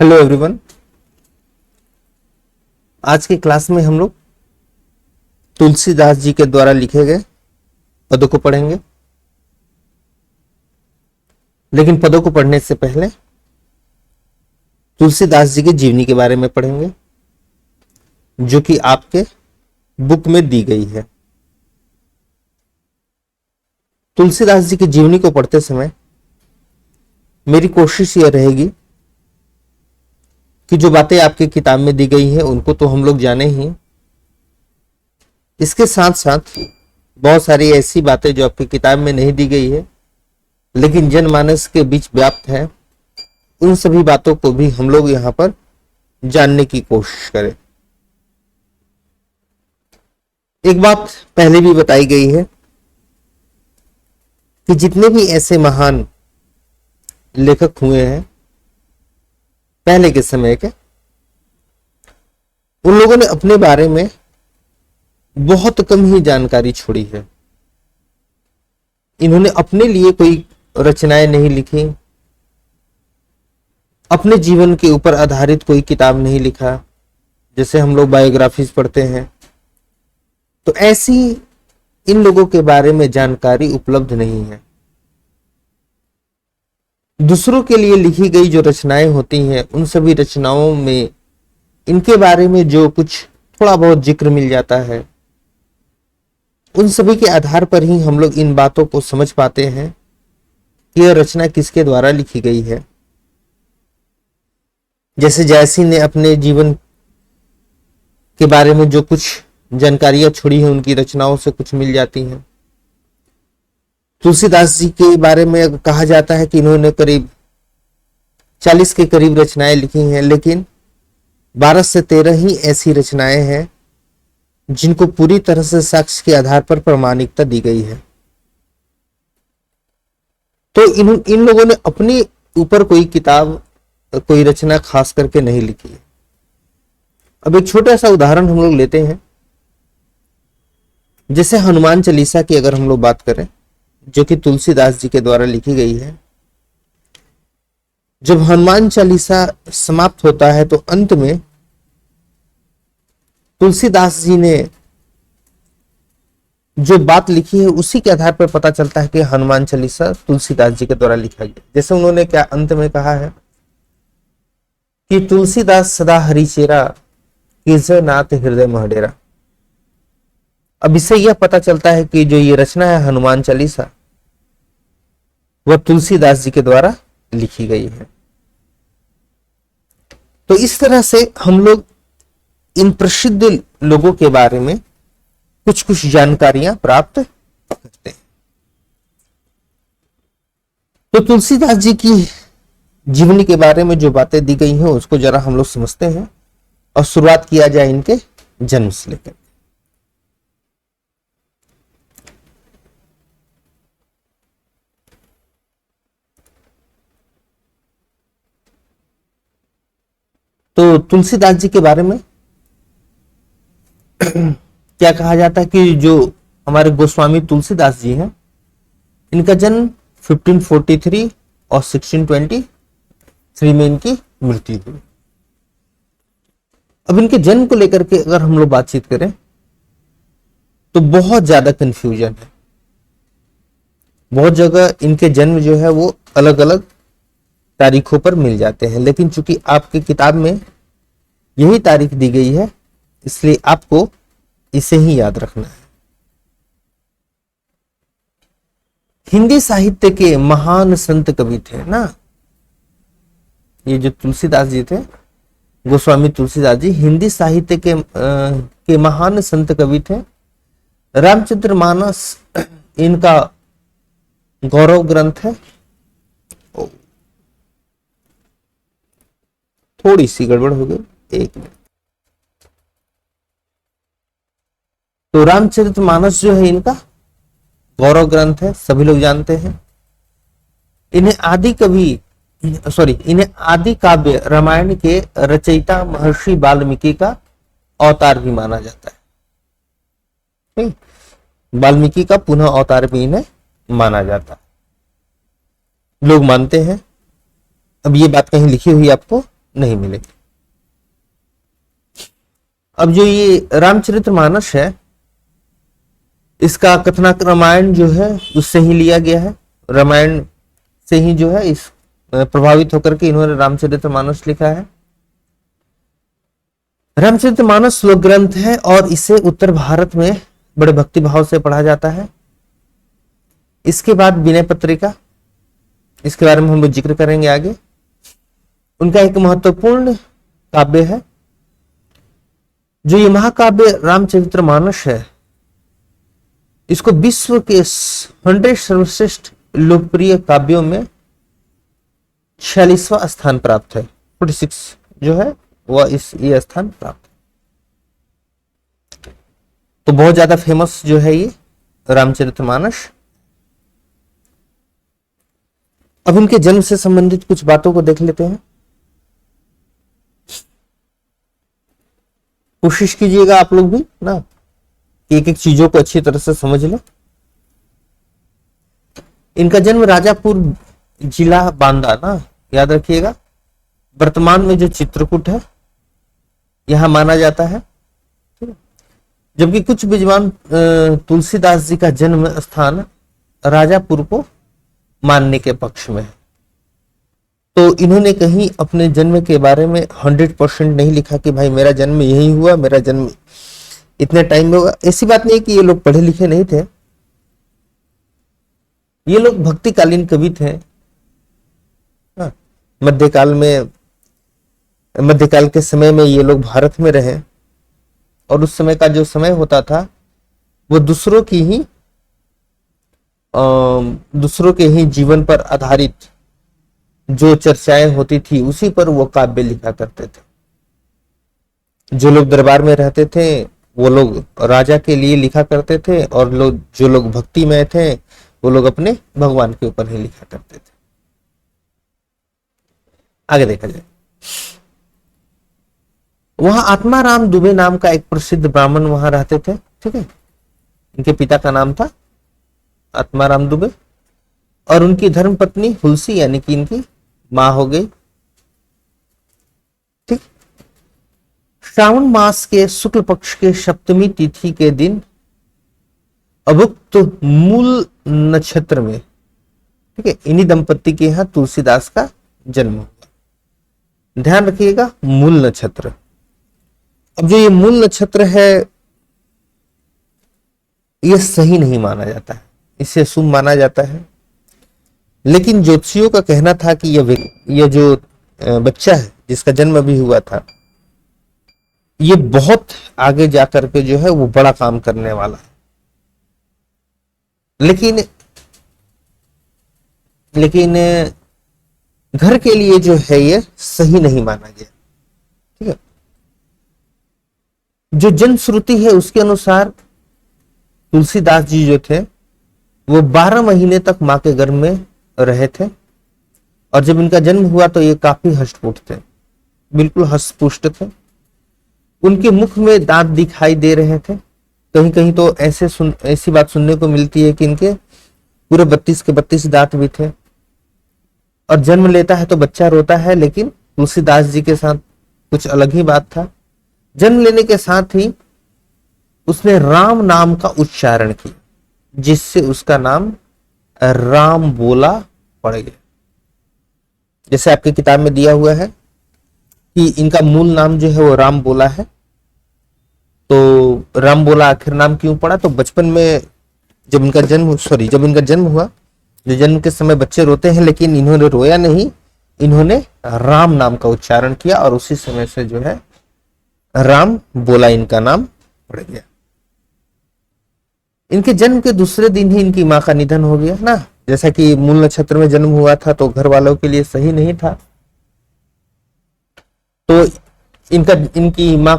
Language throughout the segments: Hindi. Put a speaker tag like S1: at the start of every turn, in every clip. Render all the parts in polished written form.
S1: Hello everyone. आज की क्लास में हम लोग तुलसीदास जी के द्वारा लिखे गए पदों को पढ़ेंगे। लेकिन पदों को पढ़ने से पहले तुलसीदास जी की जीवनी के बारे में पढ़ेंगे, जो कि आपके बुक में दी गई है। तुलसीदास जी की जीवनी को पढ़ते समय मेरी कोशिश यह रहेगी कि जो बातें आपकी किताब में दी गई हैं उनको तो हम लोग जाने ही, इसके साथ साथ बहुत सारी ऐसी बातें जो आपकी किताब में नहीं दी गई है लेकिन जनमानस के बीच व्याप्त है, उन सभी बातों को भी हम लोग यहां पर जानने की कोशिश करें। एक बात पहले भी बताई गई है कि जितने भी ऐसे महान लेखक हुए हैं पहले के समय के, उन लोगों ने अपने बारे में बहुत कम ही जानकारी छोड़ी है। इन्होंने अपने लिए कोई रचनाएं नहीं लिखी, अपने जीवन के ऊपर आधारित कोई किताब नहीं लिखा, जैसे हम लोग बायोग्राफीज पढ़ते हैं। तो ऐसी इन लोगों के बारे में जानकारी उपलब्ध नहीं है। दूसरों के लिए लिखी गई जो रचनाएं होती हैं उन सभी रचनाओं में इनके बारे में जो कुछ थोड़ा बहुत जिक्र मिल जाता है, उन सभी के आधार पर ही हम लोग इन बातों को समझ पाते हैं कि यह रचना किसके द्वारा लिखी गई है। जैसे जयसिंह ने अपने जीवन के बारे में जो कुछ जानकारियां छोड़ी हैं उनकी रचनाओं से कुछ मिल जाती हैं। तुलसीदास जी के बारे में कहा जाता है कि इन्होंने करीब 40 के करीब रचनाएं लिखी हैं, लेकिन 12 से 13 ही ऐसी रचनाएं हैं जिनको पूरी तरह से साक्ष्य के आधार पर प्रामाणिकता दी गई है। तो इन लोगों ने अपने ऊपर कोई किताब, कोई रचना खास करके नहीं लिखी है। अब एक छोटा सा उदाहरण हम लोग लेते हैं। जैसे हनुमान चालीसा की अगर हम लोग बात करें, जो कि तुलसीदास जी के द्वारा लिखी गई है। जब हनुमान चालीसा समाप्त होता है तो अंत में तुलसीदास जी ने जो बात लिखी है उसी के आधार पर पता चलता है कि हनुमान चालीसा तुलसीदास जी के द्वारा लिखा गया। जैसे उन्होंने क्या अंत में कहा है कि तुलसीदास सदा हरिचेरा कीजय नाथ हृदय महडेरा। अब इससे यह पता चलता है कि जो ये रचना है हनुमान चालीसा, वह तुलसीदास जी के द्वारा लिखी गई है। तो इस तरह से हम लोग इन प्रसिद्ध लोगों के बारे में कुछ कुछ जानकारियां प्राप्त करते हैं। तो तुलसीदास जी की जीवनी के बारे में जो बातें दी गई हैं उसको जरा हम लोग समझते हैं और शुरुआत किया जाए इनके जन्म से लेकर। तो तुलसीदास जी के बारे में क्या कहा जाता है कि जो हमारे गोस्वामी तुलसीदास जी हैं, इनका जन्म 1543 और 1623 में इनकी मृत्यु हुई। अब इनके जन्म को लेकर के अगर हम लोग बातचीत करें तो बहुत ज्यादा कंफ्यूजन है। बहुत जगह इनके जन्म जो है वो अलग अलग तारीखों पर मिल जाते हैं, लेकिन चूंकि आपकी किताब में यही तारीख दी गई है इसलिए आपको इसे ही याद रखना है। हिंदी साहित्य के महान संत कवि थे ना, ये जो तुलसीदास जी थे, गोस्वामी तुलसीदास जी हिंदी साहित्य के महान संत कवि थे। रामचरितमानस इनका गौरव ग्रंथ है। थोड़ी सी गड़बड़ हो गई, एक मिनट। तो रामचरितमानस जो है इनका गौरव ग्रंथ है, सभी लोग जानते हैं। इन्हें आदि काव्य रामायण के रचयिता महर्षि वाल्मीकि का अवतार भी माना जाता है। वाल्मीकि का पुनः अवतार भी इन्हें माना जाता है, लोग मानते हैं। अब ये बात कहीं लिखी हुई आपको नहीं मिलेगी। अब जो ये रामचरितमानस है, इसका कथनाक रामायण जो है उससे ही लिया गया है। रामायण से ही जो है इस प्रभावित होकर के इन्होंने रामचरितमानस लिखा है। रामचरितमानस श्लोक ग्रंथ है और इसे उत्तर भारत में बड़े भक्ति भाव से पढ़ा जाता है। इसके बाद विनय पत्रिका, इसके बारे में हम जिक्र करेंगे आगे। उनका एक महत्वपूर्ण काव्य है। जो ये महाकाव्य रामचरितमानस है, इसको विश्व के 100 सर्वश्रेष्ठ लोकप्रिय काव्यों में 46वां स्थान प्राप्त है। 46 जो है वह ये स्थान प्राप्त है। तो बहुत ज्यादा फेमस जो है ये रामचरितमानस। अब उनके जन्म से संबंधित कुछ बातों को देख लेते हैं। कोशिश कीजिएगा आप लोग भी ना, एक एक चीजों को अच्छी तरह से समझ लें। इनका जन्म राजापुर जिला बांदा ना, याद रखिएगा, वर्तमान में जो चित्रकूट है यहां माना जाता है। जबकि कुछ विद्वान तुलसीदास जी का जन्म स्थान राजापुर को मानने के पक्ष में है। तो इन्होंने कहीं अपने जन्म के बारे में 100% नहीं लिखा कि भाई मेरा जन्म यही हुआ, मेरा जन्म इतने टाइम में होगा। ऐसी बात नहीं कि ये लोग पढ़े लिखे नहीं थे, ये लोग भक्तिकालीन कवि थे। मध्यकाल के समय में ये लोग भारत में रहे और उस समय का जो समय होता था वो दूसरों के ही जीवन पर आधारित जो चर्चाएं होती थी उसी पर वो काव्य लिखा करते थे। जो लोग दरबार में रहते थे वो लोग राजा के लिए लिखा करते थे और जो लोग भक्ति में थे वो लोग अपने भगवान के ऊपर ही लिखा करते थे। आगे देखा जाए, वहां आत्माराम दुबे नाम का एक प्रसिद्ध ब्राह्मण वहां रहते थे। ठीक है, इनके पिता का नाम था आत्माराम दुबे और उनकी धर्मपत्नी हुलसी यानी कि इनकी मां हो गई। ठीक, श्रावण मास के शुक्ल पक्ष के सप्तमी तिथि के दिन अभुक्त मूल नक्षत्र में, ठीक है, इन्हीं दंपति के यहां तुलसीदास का जन्म हुआ। ध्यान रखिएगा, मूल नक्षत्र। अब जो ये मूल नक्षत्र है यह सही नहीं माना जाता है, इसे शुभ माना जाता है। लेकिन ज्योतिषियों का कहना था कि यह जो बच्चा है जिसका जन्म अभी हुआ था, ये बहुत आगे जाकर के जो है वो बड़ा काम करने वाला है। लेकिन घर के लिए जो है ये सही नहीं माना गया। ठीक है, जो जन श्रुति है उसके अनुसार तुलसीदास जी जो थे वो 12 महीने तक मां के गर्भ में रहे थे और जब इनका जन्म हुआ तो ये काफी हष्टपुष्ट थे, बिल्कुल हष्टपुष्ट थे। उनके मुख में दांत दिखाई दे रहे थे। कहीं कहीं तो ऐसी बात सुनने को मिलती है कि इनके पूरे 32 के 32 दांत भी थे। और जन्म लेता है तो बच्चा रोता है, लेकिन तुलसीदास जी के साथ कुछ अलग ही बात था। जन्म लेने के साथ ही उसने राम नाम का उच्चारण किया, जिससे उसका नाम राम बोला पड़ गया। जैसे आपकी किताब में दिया हुआ है कि इनका मूल नाम जो है वो राम बोला है। तो राम बोला आखिर नाम क्यों पड़ा? तो बचपन में जब इनका जन्म हुआ, जो जन्म के समय बच्चे रोते हैं, लेकिन इन्होंने रोया नहीं, इन्होंने राम नाम का उच्चारण किया और उसी समय से जो है राम बोला इनका नाम पड़ गया। इनके जन्म के दूसरे दिन ही इनकी मां का निधन हो गया ना। जैसा कि मूल नक्षत्र में जन्म हुआ था तो घर वालों के लिए सही नहीं था, तो इनकी मां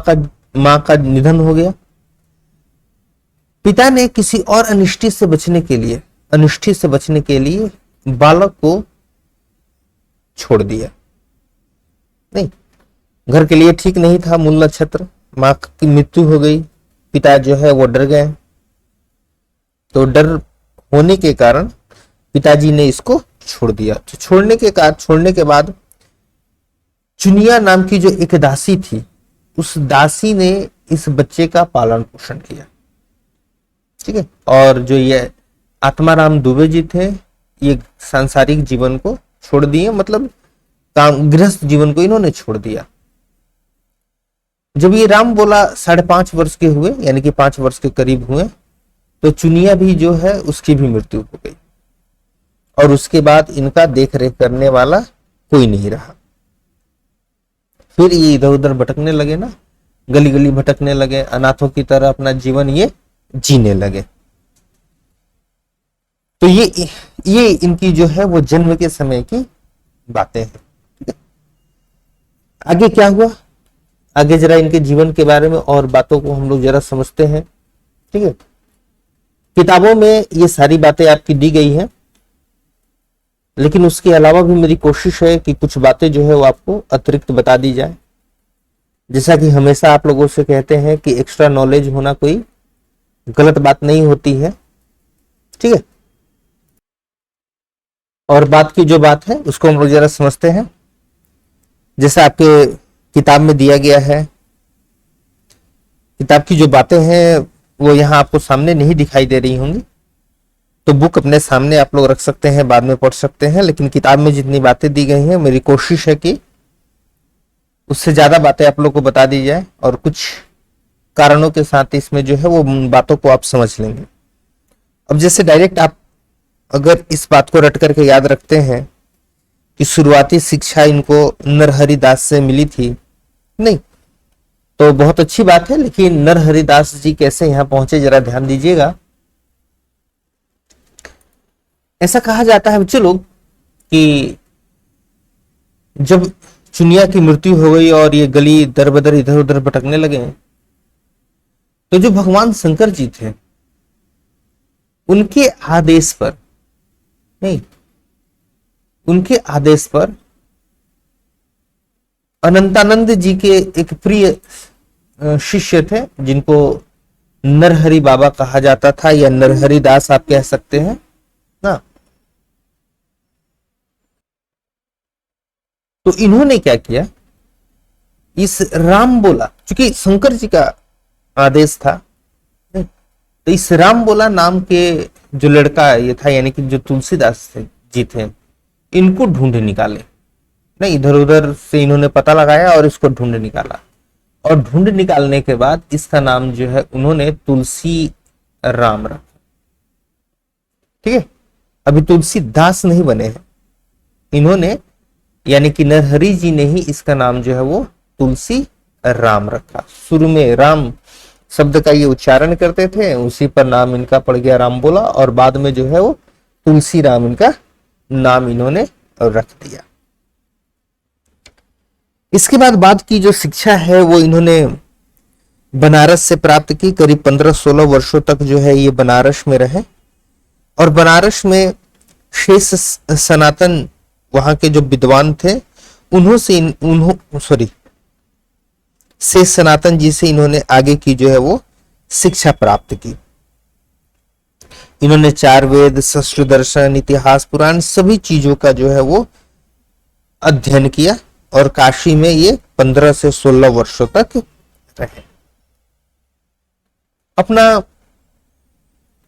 S1: का निधन हो गया। पिता ने किसी और अनिष्टि से बचने के लिए बालक को छोड़ दिया। नहीं, घर के लिए ठीक नहीं था मूल नक्षत्र। मां की मृत्यु हो गई, पिता जो है वो डर गए। तो डर होने के कारण पिताजी ने इसको छोड़ दिया। तो छोड़ने के बाद चुनिया नाम की जो एक दासी थी, उस दासी ने इस बच्चे का पालन पोषण किया। ठीक है। और जो ये आत्माराम दुबे जी थे, ये सांसारिक जीवन को छोड़ दिए, मतलब काम गृहस्थ जीवन को इन्होंने छोड़ दिया। जब ये राम बोला 5.5 वर्ष के हुए, यानी कि 5 वर्ष के करीब हुए, तो चुनिया भी जो है उसकी भी मृत्यु हो गई। और उसके बाद इनका देख रेख करने वाला कोई नहीं रहा। फिर ये इधर उधर भटकने लगे ना, गली गली भटकने लगे, अनाथों की तरह अपना जीवन ये जीने लगे। तो ये इनकी जो है वो जन्म के समय की बातें हैं। ठीक है। आगे क्या हुआ, आगे जरा इनके जीवन के बारे में और बातों को हम लोग जरा समझते हैं। ठीक है। किताबों में ये सारी बातें आपकी दी गई हैं, लेकिन उसके अलावा भी मेरी कोशिश है कि कुछ बातें जो है वो आपको अतिरिक्त बता दी जाए। जैसा कि हमेशा आप लोगों से कहते हैं कि एक्स्ट्रा नॉलेज होना कोई गलत बात नहीं होती है। ठीक है। और बात की जो बात है उसको हम लोग जरा समझते हैं। जैसा आपके किताब में दिया गया है, किताब की जो बातें हैं वो यहाँ आपको सामने नहीं दिखाई दे रही होंगी, तो बुक अपने सामने आप लोग रख सकते हैं, बाद में पढ़ सकते हैं। लेकिन किताब में जितनी बातें दी गई हैं, मेरी कोशिश है कि उससे ज्यादा बातें आप लोग को बता दी जाए, और कुछ कारणों के साथ इसमें जो है वो बातों को आप समझ लेंगे। अब जैसे डायरेक्ट आप अगर इस बात को रट करके याद रखते हैं कि शुरुआती शिक्षा इनको नरहरि दास से मिली थी, नहीं, तो बहुत अच्छी बात है। लेकिन नरहरि दास जी कैसे यहां पहुंचे, जरा ध्यान दीजिएगा। ऐसा कहा जाता है बच्चे लोग कि जब चुनिया की मृत्यु हो गई और ये गली दर बदर इधर उधर भटकने लगे, तो जो भगवान शंकर जी थे उनके आदेश पर, नहीं, उनके आदेश पर अनंतानंद जी के एक प्रिय शिष्य थे, जिनको नरहरि बाबा कहा जाता था, या नरहरि दास आप कह सकते हैं ना। तो इन्होंने क्या किया, इस राम बोला, क्योंकि शंकर जी का आदेश था, तो इस राम बोला नाम के जो लड़का ये था, यानी कि जो तुलसीदास जी थे, इनको ढूंढ निकाले। नहीं, इधर उधर से इन्होंने पता लगाया और इसको ढूंढ निकाला, और ढूंढ निकालने के बाद इसका नाम जो है उन्होंने तुलसी राम रखा। ठीक है। अभी तुलसीदास नहीं बने हैं इन्होंने, यानी कि नरहरि जी ने ही इसका नाम जो है वो तुलसी राम रखा। शुरू में राम शब्द का ये उच्चारण करते थे, उसी पर नाम इनका पड़ गया राम बोला, और बाद में जो है वो तुलसी राम इनका नाम इन्होंने रख दिया। इसके बाद की जो शिक्षा है वो इन्होंने बनारस से प्राप्त की। करीब 15-16 वर्षों तक जो है ये बनारस में रहे, और बनारस में शेष सनातन वहां के जो विद्वान थे शेष सनातन जी से इन्होंने आगे की जो है वो शिक्षा प्राप्त की। इन्होंने 4 वेद, शास्त्र दर्शन, इतिहास, पुराण सभी चीजों का जो है वो अध्ययन किया, और काशी में ये 15 से 16 वर्षों तक रहे। अपना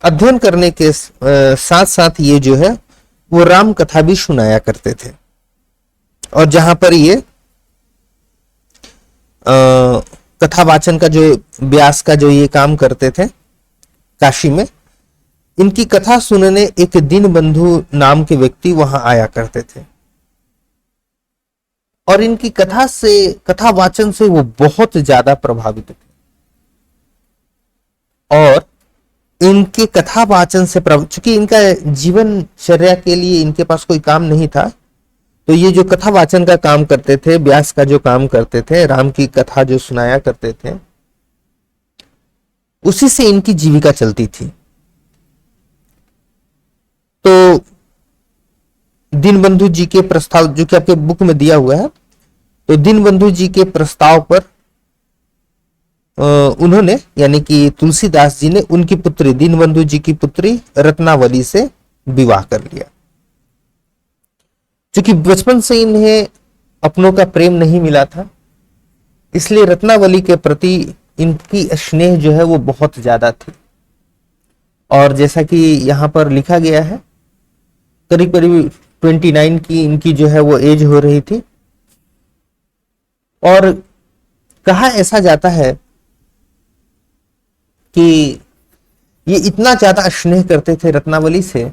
S1: अध्ययन करने के साथ साथ ये जो है वो राम कथा भी सुनाया करते थे, और जहां पर ये कथा वाचन का जो व्यास का जो ये काम करते थे काशी में, इनकी कथा सुनने एक दीनबंधु नाम के व्यक्ति वहां आया करते थे, और इनकी कथा वाचन से वो बहुत ज्यादा प्रभावित थे, और इनके कथा वाचन से चूंकि इनका जीवनचर्या के लिए इनके पास कोई काम नहीं था, तो ये जो कथा वाचन का काम करते थे, व्यास का जो काम करते थे, राम की कथा जो सुनाया करते थे, उसी से इनकी जीविका चलती थी। तो दीनबंधु जी के प्रस्ताव, जो कि आपके बुक में दिया हुआ है, तो दीनबंधु जी के प्रस्ताव पर उन्होंने, यानी कि तुलसीदास जी ने उनकी पुत्री, दीनबंधु जी की पुत्री रत्नावली से विवाह कर लिया। क्योंकि बचपन से इन्हें अपनों का प्रेम नहीं मिला था, इसलिए रत्नावली के प्रति इनकी स्नेह जो है वो बहुत ज्यादा थी। और जैसा कि यहाँ पर लिखा गया है, करीब करीब 29 की इनकी जो है वो एज हो रही थी। और कहा ऐसा जाता है कि ये इतना ज्यादा स्नेह करते थे रत्नावली से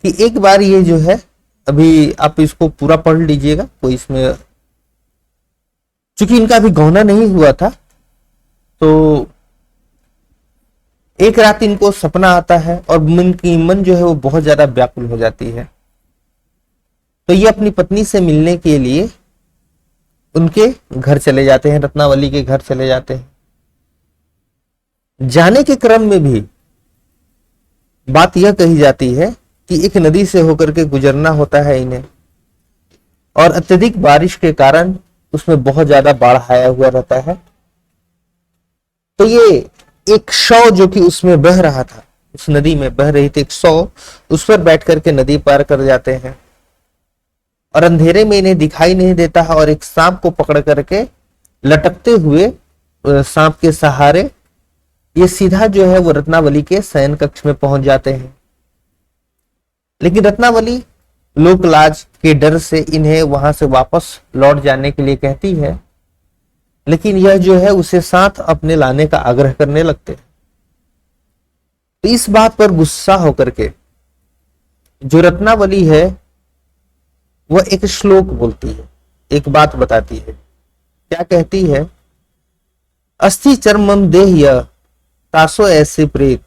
S1: कि एक बार ये जो है, अभी आप इसको पूरा पढ़ लीजिएगा, कोई इसमें, चूंकि इनका अभी गौना नहीं हुआ था, तो एक रात इनको सपना आता है और मन जो है वो बहुत ज्यादा व्याकुल हो जाती है। तो ये अपनी पत्नी से मिलने के लिए उनके घर चले जाते हैं, रत्नावली के घर चले जाते हैं। जाने के क्रम में भी बात यह कही जाती है कि एक नदी से होकर के गुजरना होता है इन्हें, और अत्यधिक बारिश के कारण उसमें बहुत ज्यादा बाढ़ आया हुआ रहता है। तो ये एक शव जो कि उसमें बह रहा था, उस नदी में बह रही थी एक शव, उस पर बैठ करके नदी पार कर जाते हैं। और अंधेरे में इन्हें दिखाई नहीं देता है, और एक सांप को पकड़ करके लटकते हुए सांप के सहारे ये सीधा जो है वो रत्नावली के शयन कक्ष में पहुंच जाते हैं। लेकिन रत्नावली लोकलाज के डर से इन्हें वहां से वापस लौट जाने के लिए कहती है, लेकिन यह जो है उसे साथ अपने लाने का आग्रह करने लगते हैं। तो इस बात पर गुस्सा होकर के जो रत्नावली है वह एक श्लोक बोलती है, एक बात बताती है। क्या कहती है? अस्थि चर्मम देह्य तासो ऐसे प्रेत,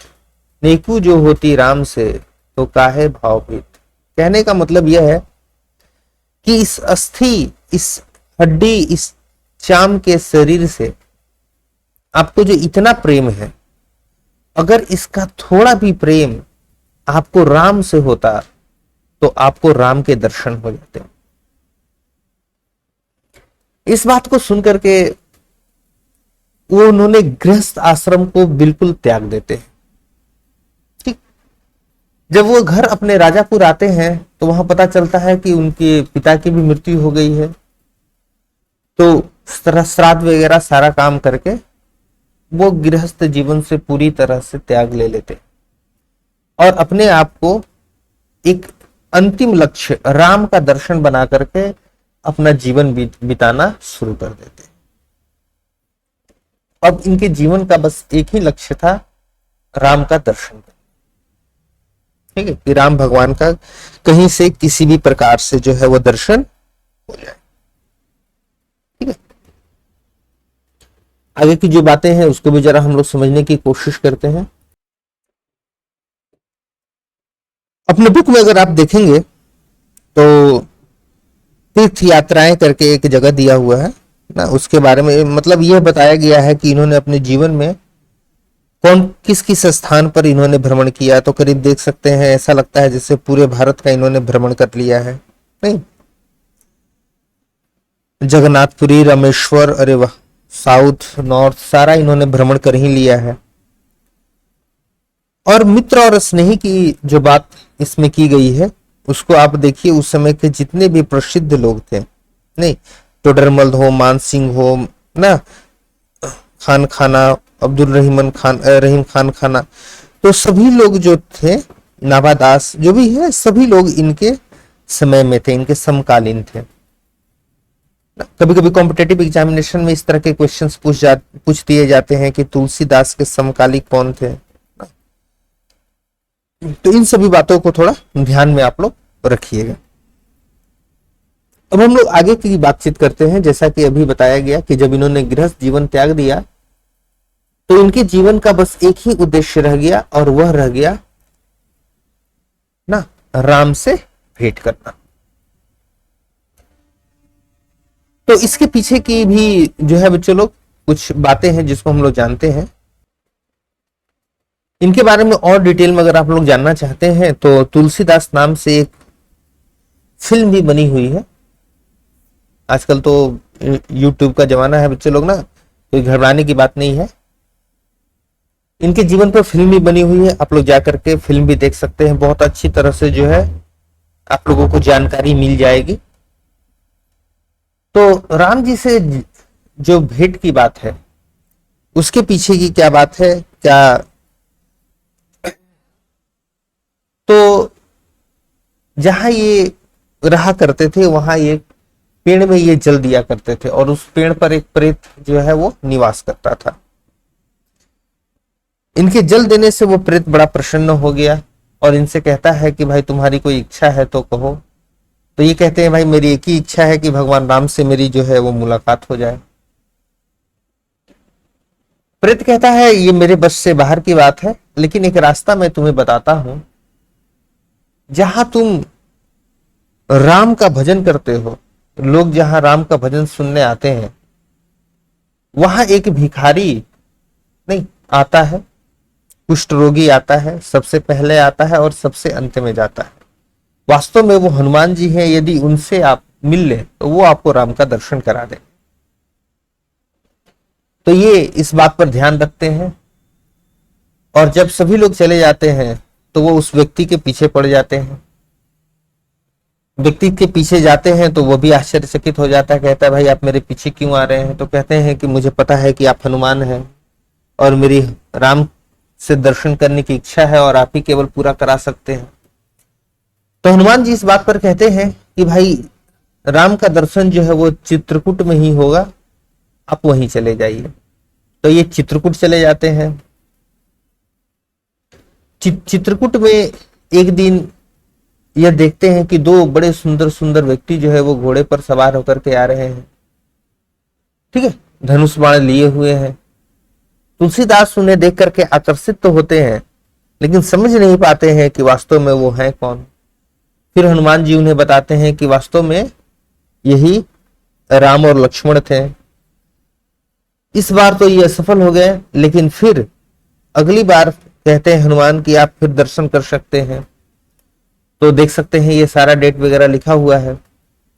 S1: नेकू जो होती राम से तो काहे भावभीत। कहने का मतलब यह है कि इस अस्थि, इस हड्डी, इस चाम के शरीर से आपको जो इतना प्रेम है, अगर इसका थोड़ा भी प्रेम आपको राम से होता तो आपको राम के दर्शन हो जाते। इस बात को सुनकर के वो उन्होंने गृहस्थ आश्रम को बिल्कुल त्याग देते हैं। ठीक, जब वो घर अपने राजापुर आते हैं तो वहां पता चलता है कि उनके पिता की भी मृत्यु हो गई है। तो श्राद्ध वगैरह सारा काम करके वो गृहस्थ जीवन से पूरी तरह से त्याग ले लेते और अपने आप को एक अंतिम लक्ष्य राम का दर्शन बना करके अपना जीवन बिताना शुरू कर देते। अब इनके जीवन का बस एक ही लक्ष्य था, राम का दर्शन करना। ठीक है, कि राम भगवान का कहीं से किसी भी प्रकार से जो है वो दर्शन हो जाए। ठीक है, आगे की जो बातें हैं उसको भी जरा हम लोग समझने की कोशिश करते हैं। अपने बुक में अगर आप देखेंगे तो तीर्थ यात्राएं करके एक जगह दिया हुआ है ना, उसके बारे में मतलब यह बताया गया है कि इन्होंने अपने जीवन में कौन किस किस स्थान पर इन्होंने भ्रमण किया। तो करीब देख सकते हैं, ऐसा लगता है जैसे पूरे भारत का इन्होंने भ्रमण कर लिया है। नहीं, जगन्नाथपुरी, रामेश्वर, अरे वाह, साउथ नॉर्थ सारा इन्होंने भ्रमण कर ही लिया है। और मित्र और स्नेही की जो बात इसमें की गई है उसको आप देखिए। उस समय के जितने भी प्रसिद्ध लोग थे, नहीं, टोडरमल हो, मान सिंह हो ना, खान खाना, अब्दुल रहीम खान खाना, तो सभी लोग जो थे, नाभादास जो भी है, सभी लोग इनके समय में थे, इनके समकालीन थे। कभी कभी कॉम्पिटेटिव एग्जामिनेशन में इस तरह के क्वेश्चंस पूछ दिए जाते हैं कि तुलसीदास के समकालिक कौन थे। तो इन सभी बातों को थोड़ा ध्यान में आप लोग रखिएगा। अब हम लोग आगे की बातचीत करते हैं। जैसा कि अभी बताया गया कि जब इन्होंने गृहस्थ जीवन त्याग दिया तो इनके जीवन का बस एक ही उद्देश्य रह गया, और वह रह गया ना, राम से भेंट करना। तो इसके पीछे की भी जो है बच्चों लोग कुछ बातें हैं जिसको हम लोग जानते हैं। इनके बारे में और डिटेल में अगर आप लोग जानना चाहते हैं तो तुलसीदास नाम से एक फिल्म भी बनी हुई है। आजकल तो YouTube का जमाना है बच्चे लोग ना, कोई घबराने की बात नहीं है। इनके जीवन पर फिल्म भी बनी हुई है, आप लोग जाकर के फिल्म भी देख सकते हैं। बहुत अच्छी तरह से जो है आप लोगों को जानकारी मिल जाएगी। तो राम जी से जो भेंट की बात है उसके पीछे की क्या बात है, क्या तो जहां ये रहा करते थे वहां ये पेड़ में ये जल दिया करते थे और उस पेड़ पर एक प्रेत जो है वो निवास करता था। इनके जल देने से वो प्रेत बड़ा प्रसन्न हो गया और इनसे कहता है कि भाई तुम्हारी कोई इच्छा है तो कहो। तो ये कहते हैं भाई मेरी एक ही इच्छा है कि भगवान राम से मेरी जो है वो मुलाकात हो जाए। प्रेत कहता है ये मेरे बस से बाहर की बात है, लेकिन एक रास्ता मैं तुम्हें बताता हूं। जहां तुम राम का भजन करते हो, लोग जहां राम का भजन सुनने आते हैं, वहां एक भिखारी नहीं आता है, कुष्ठ रोगी आता है, सबसे पहले आता है और सबसे अंत में जाता है। वास्तव में वो हनुमान जी हैं, यदि उनसे आप मिल लें तो वो आपको राम का दर्शन करा दें। तो ये इस बात पर ध्यान रखते हैं और जब सभी लोग चले जाते हैं तो वो उस व्यक्ति के पीछे पड़ जाते हैं। व्यक्ति के पीछे जाते हैं तो वो भी आश्चर्यचकित हो जाता है, कहता है भाई आप मेरे पीछे क्यों आ रहे हैं? तो कहते हैं कि मुझे पता है कि आप हनुमान हैं और मेरी राम से दर्शन करने की इच्छा है और आप ही केवल पूरा करा सकते हैं। तो हनुमान जी इस बात पर कहते हैं कि भाई राम का दर्शन जो है वो चित्रकूट में ही होगा, आप वहीं चले जाइए। तो ये चित्रकूट चले जाते हैं। चित्रकूट में एक दिन यह देखते हैं कि दो बड़े सुंदर सुंदर व्यक्ति जो है वो घोड़े पर सवार होकर के आ रहे हैं, ठीक है, धनुष बाण लिए हुए हैं। तुलसीदास उन्हें देख करके आकर्षित तो होते हैं लेकिन समझ नहीं पाते हैं कि वास्तव में वो हैं कौन। फिर हनुमान जी उन्हें बताते हैं कि वास्तव में यही राम और लक्ष्मण थे। इस बार तो ये असफल हो गए, लेकिन फिर अगली बार कहते हैं हनुमान कि आप फिर दर्शन कर सकते हैं। तो देख सकते हैं ये सारा डेट वगैरह लिखा हुआ है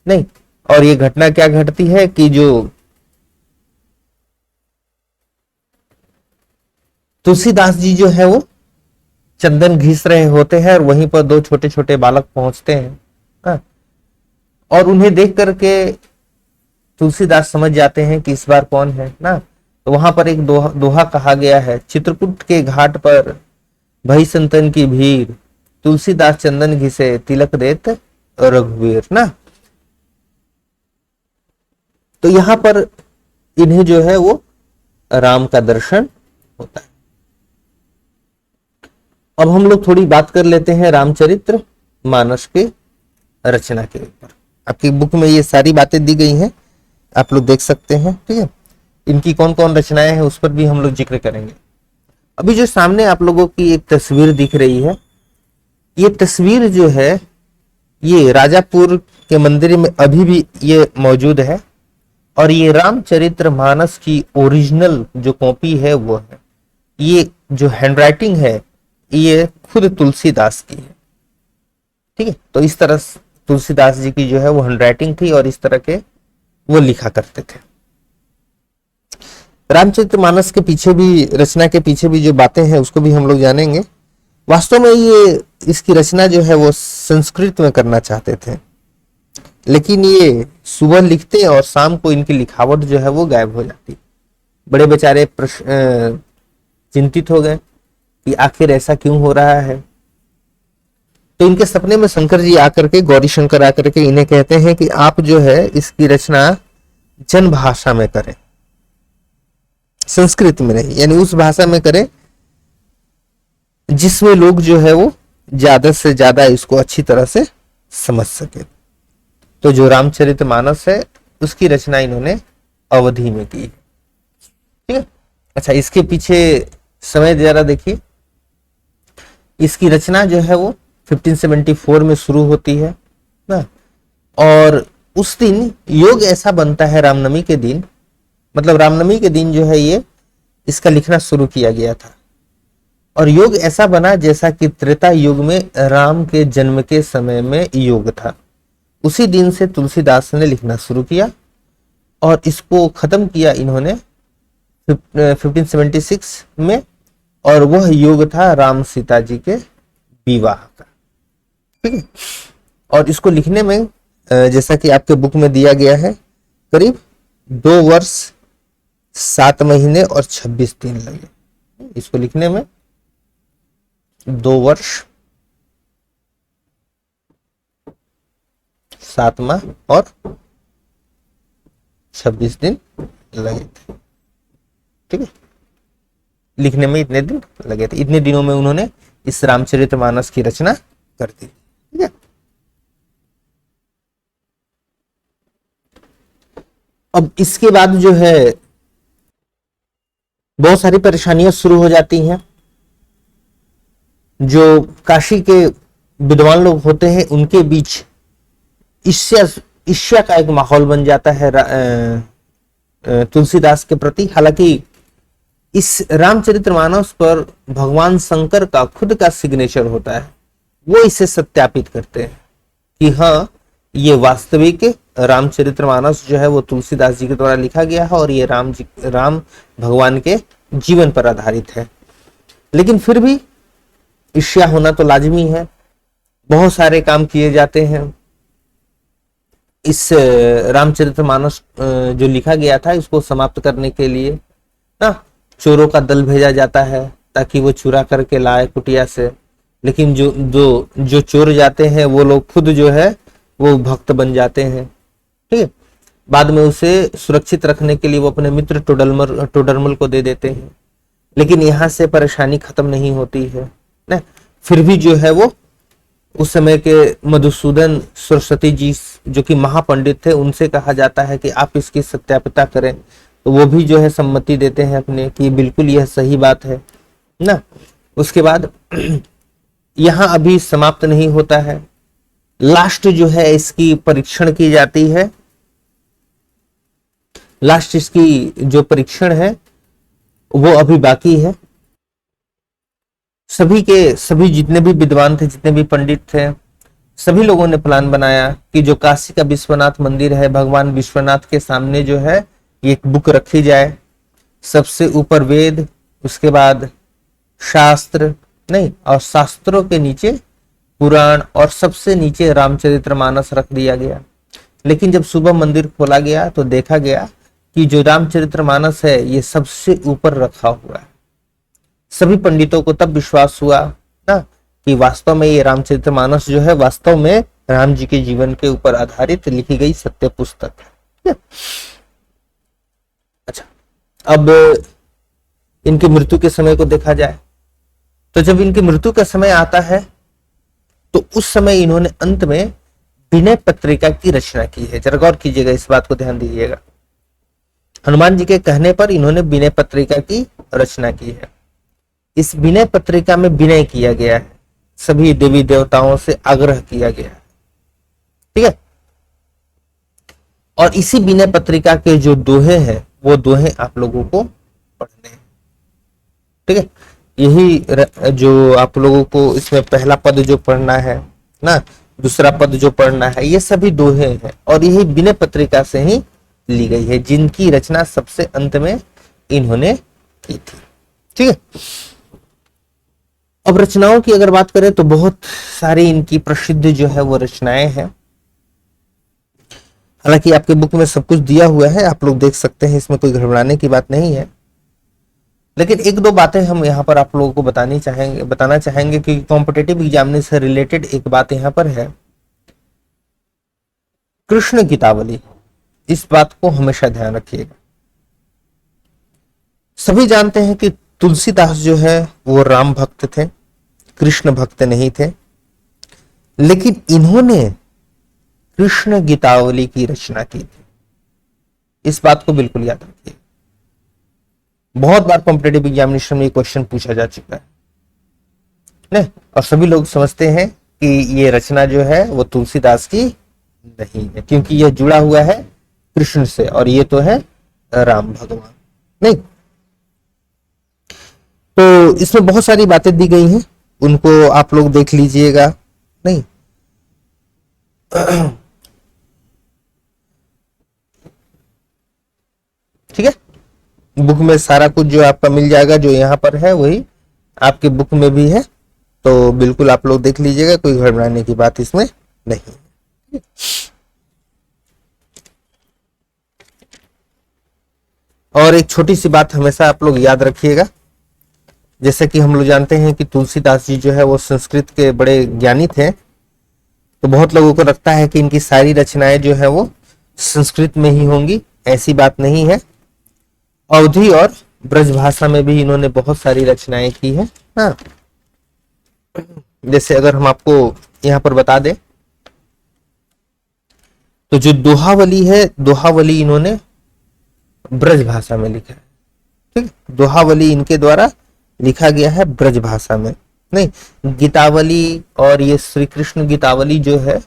S1: नहीं। और ये घटना क्या घटती है कि जो तुलसीदास जी जो है वो चंदन घिस रहे होते हैं और वहीं पर दो छोटे छोटे बालक पहुंचते हैं। हाँ? और उन्हें देख करके तुलसीदास समझ जाते हैं कि इस बार कौन है ना। तो वहां पर एक दोहा कहा गया है, चित्रकूट के घाट पर भई संतन की भीड़, तुलसीदास चंदन घिसे तिलक देत रघुवीर ना। तो यहां पर इन्हें जो है वो राम का दर्शन होता है। अब हम लोग थोड़ी बात कर लेते हैं रामचरित्र मानस के रचना के ऊपर। आपकी बुक में ये सारी बातें दी गई हैं, आप लोग देख सकते हैं, ठीक है। इनकी कौन कौन रचनाएं हैं उस पर भी हम लोग जिक्र करेंगे। अभी जो सामने आप लोगों की एक तस्वीर दिख रही है, ये तस्वीर जो है ये राजापुर के मंदिर में अभी भी ये मौजूद है और ये रामचरित्र मानस की ओरिजिनल जो कॉपी है वो है। ये जो हैंडराइटिंग है ये खुद तुलसीदास की है, ठीक है। तो इस तरह तुलसीदास जी की जो है वो हैंडराइटिंग थी और इस तरह के वो लिखा करते थे। रामचरितमानस के पीछे भी, रचना के पीछे भी जो बातें हैं उसको भी हम लोग जानेंगे। वास्तव में ये इसकी रचना जो है वो संस्कृत में करना चाहते थे, लेकिन ये सुबह लिखते और शाम को इनकी लिखावट जो है वो गायब हो जाती। बड़े बेचारे चिंतित हो गए कि आखिर ऐसा क्यों हो रहा है। तो इनके सपने में शंकर जी आकर के, गौरी शंकर आकर के इन्हें कहते हैं कि आप जो है इसकी रचना जन भाषा में करें, संस्कृत में नहीं, यानी उस भाषा में करें जिसमें लोग जो है वो ज्यादा से ज्यादा इसको अच्छी तरह से समझ सके। तो जो रामचरितमानस है उसकी रचना इन्होंने अवधि में की, ठीक है। अच्छा, इसके पीछे समय जरा देखिए। इसकी रचना जो है वो 1574 में शुरू होती है ना, और उस दिन योग ऐसा बनता है रामनवमी के दिन, मतलब रामनवमी के दिन जो है ये इसका लिखना शुरू किया गया था। और योग ऐसा बना जैसा कि त्रेता युग में राम के जन्म के समय में योग था। उसी दिन से तुलसीदास ने लिखना शुरू किया और इसको खत्म किया इन्होंने 1576 में, और वह योग था राम सीता जी के विवाह का, ठीक है। और इसको लिखने में जैसा कि आपके बुक में दिया गया है, करीब 2 वर्ष 7 महीने और 26 दिन लगे इसको लिखने में। 2 वर्ष 7 माह और 26 दिन लगे थे। ठीक है, लिखने में इतने दिन लगे थे। इतने दिनों में उन्होंने इस रामचरितमानस की रचना कर दी। ठीक है, अब इसके बाद जो है बहुत सारी परेशानियां शुरू हो जाती हैं। जो काशी के विद्वान लोग होते हैं उनके बीच ईर्ष्या का एक माहौल बन जाता है तुलसीदास के प्रति। हालांकि इस रामचरितमानस पर भगवान शंकर का खुद का सिग्नेचर होता है, वो इसे सत्यापित करते हैं कि हाँ, ये वास्तविक रामचरितमानस जो है वो तुलसीदास जी के द्वारा लिखा गया है और ये राम भगवान के जीवन पर आधारित है। लेकिन फिर भी ईर्ष्या होना तो लाजमी है। बहुत सारे काम किए जाते हैं। इस रामचरितमानस जो लिखा गया था इसको समाप्त करने के लिए ना चोरों का दल भेजा जाता है ताकि वो चुरा करके लाए कुटिया से। लेकिन जो चोर जाते हैं वो लोग खुद जो है वो भक्त बन जाते हैं। ठीक है, बाद में उसे सुरक्षित रखने के लिए वो अपने मित्र टोडरमल को दे देते हैं। लेकिन यहाँ से परेशानी खत्म नहीं होती है ना। फिर भी जो है वो उस समय के मधुसूदन सरस्वती जी जो कि महापंडित थे उनसे कहा जाता है कि आप इसकी सत्यापिता करें। तो वो भी जो है सम्मति देते हैं अपने कि बिल्कुल यह सही बात है ना। उसके बाद यहाँ अभी समाप्त नहीं होता है। लास्ट जो है इसकी परीक्षण की जाती है। लास्ट इसकी जो परीक्षण है वो अभी बाकी है। सभी जितने भी विद्वान थे, जितने भी पंडित थे, सभी लोगों ने प्लान बनाया कि जो काशी का विश्वनाथ मंदिर है, भगवान विश्वनाथ के सामने जो है एक बुक रखी जाए। सबसे ऊपर वेद, उसके बाद शास्त्र नहीं, और शास्त्रों के नीचे पुराण और सबसे नीचे रामचरितमानस रख दिया गया। लेकिन जब सुबह मंदिर खोला गया तो देखा गया कि जो रामचरितमानस है ये सबसे ऊपर रखा हुआ है। सभी पंडितों को तब विश्वास हुआ ना कि वास्तव में ये रामचरितमानस जो है वास्तव में राम जी के जीवन के ऊपर आधारित लिखी गई सत्य पुस्तक है। अच्छा, अब इनकी मृत्यु के समय को देखा जाए तो जब इनकी मृत्यु का समय आता है तो उस समय इन्होंने अंत में विनय पत्रिका की रचना की है। जरा गौर कीजिएगा, इस बात को ध्यान दीजिएगा। हनुमान जी के कहने पर इन्होंने विनय पत्रिका की रचना की है। इस विनय पत्रिका में विनय किया गया है, सभी देवी देवताओं से आग्रह किया गया है। ठीक है, और इसी विनय पत्रिका के जो दोहे हैं वो दोहे आप लोगों को पढ़ने हैं। ठीक है, यही जो आप लोगों को इसमें पहला पद जो पढ़ना है ना, दूसरा पद जो पढ़ना है, ये सभी दोहे हैं और यही विनय पत्रिका से ही ली गई है, जिनकी रचना सबसे अंत में इन्होंने की थी। ठीक है, अब रचनाओं की अगर बात करें तो बहुत सारी इनकी प्रसिद्ध जो है वो रचनाएं हैं। हालांकि आपके बुक में सब कुछ दिया हुआ है, आप लोग देख सकते हैं, इसमें कोई घबराने की बात नहीं है। लेकिन एक दो बातें हम यहाँ पर आप लोगों को बताना चाहेंगे कि कॉम्पिटिटिव एग्जामिनेशन से रिलेटेड एक बात यहाँ पर है, कृष्ण गीतावली। इस बात को हमेशा ध्यान रखिएगा। सभी जानते हैं कि तुलसीदास जो है वो राम भक्त थे, कृष्ण भक्त नहीं थे। लेकिन इन्होंने कृष्ण गीतावली की रचना की थी। इस बात को बिल्कुल याद रखिए। बहुत बार कॉम्पिटिटिव एग्जामिनेशन में ये क्वेश्चन पूछा जा चुका है नहीं, और सभी लोग समझते हैं कि ये रचना जो है वो तुलसीदास की नहीं है, क्योंकि यह जुड़ा हुआ है कृष्ण से और ये तो है राम भगवान। नहीं, तो इसमें बहुत सारी बातें दी गई हैं, उनको आप लोग देख लीजिएगा। नहीं, ठीक है, बुक में सारा कुछ जो आपका मिल जाएगा, जो यहाँ पर है वही आपके बुक में भी है, तो बिल्कुल आप लोग देख लीजिएगा, कोई घबराने की बात इसमें नहीं। और एक छोटी सी बात हमेशा आप लोग याद रखिएगा, जैसे कि हम लोग जानते हैं कि तुलसीदास जी जो है वो संस्कृत के बड़े ज्ञानी थे, तो बहुत लोगों को लगता है कि इनकी सारी रचनाएं जो है वो संस्कृत में ही होंगी। ऐसी बात नहीं है, अवधी और ब्रज भाषा में भी इन्होंने बहुत सारी रचनाएं की है। हाँ, जैसे अगर हम आपको यहाँ पर बता दें तो जो दोहावली है, दोहावली इन्होंने ब्रज भाषा में लिखा है। ठीक, दोहावली इनके द्वारा लिखा गया है ब्रज भाषा में। नहीं, गीतावली और ये श्री कृष्ण गीतावली जो है,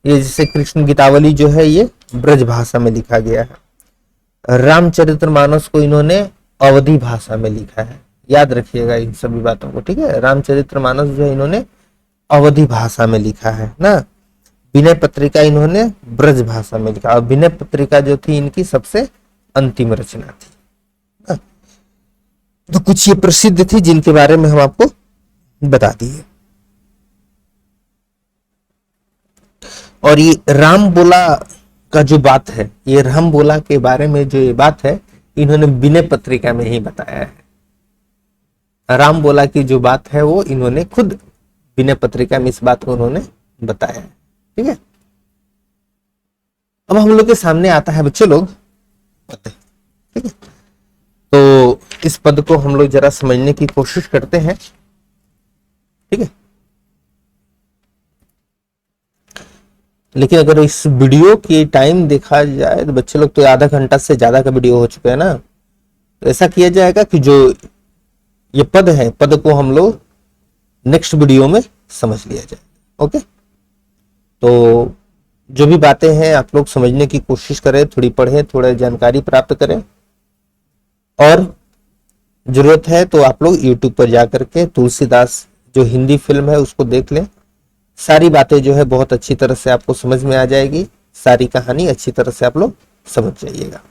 S1: ये जैसे कृष्ण गीतावली जो है ये ब्रज भाषा में लिखा गया है। रामचरितमानस को इन्होंने अवधी भाषा में लिखा है। याद रखिएगा इन सभी बातों को, ठीक है। रामचरितमानस जो है इन्होंने अवधी भाषा में लिखा है ना। विनय पत्रिका इन्होंने ब्रज भाषा में लिखा, और विनय पत्रिका जो थी इनकी सबसे अंतिम रचना थी ना? तो कुछ ये प्रसिद्ध थी जिनके बारे में हम आपको बता दिए। और ये राम बोला का जो बात है, ये राम बोला के बारे में जो ये बात है, इन्होंने विनय पत्रिका में ही बताया है। राम बोला की जो बात है वो इन्होंने खुद विनय पत्रिका में इस बात को उन्होंने बताया है। ठीक है, अब हम लोग के सामने आता है बच्चे लोग पद। ठीक है, तो इस पद को हम लोग जरा समझने की कोशिश करते हैं। ठीक है, लेकिन अगर इस वीडियो की टाइम देखा जाए तो बच्चे लोग तो आधा घंटा से ज्यादा का वीडियो हो चुका है ना। तो ऐसा किया जाएगा कि जो ये पद है, पद को हम लोग नेक्स्ट वीडियो में समझ लिया जाए। ओके, तो जो भी बातें हैं आप लोग समझने की कोशिश करें, थोड़ी पढ़ें, थोड़ा जानकारी प्राप्त करें, और जरूरत है तो आप लोग YouTube पर जाकर के तुलसीदास जो हिंदी फिल्म है उसको देख लें। सारी बातें जो है बहुत अच्छी तरह से आपको समझ में आ जाएगी, सारी कहानी अच्छी तरह से आप लोग समझ जाइएगा।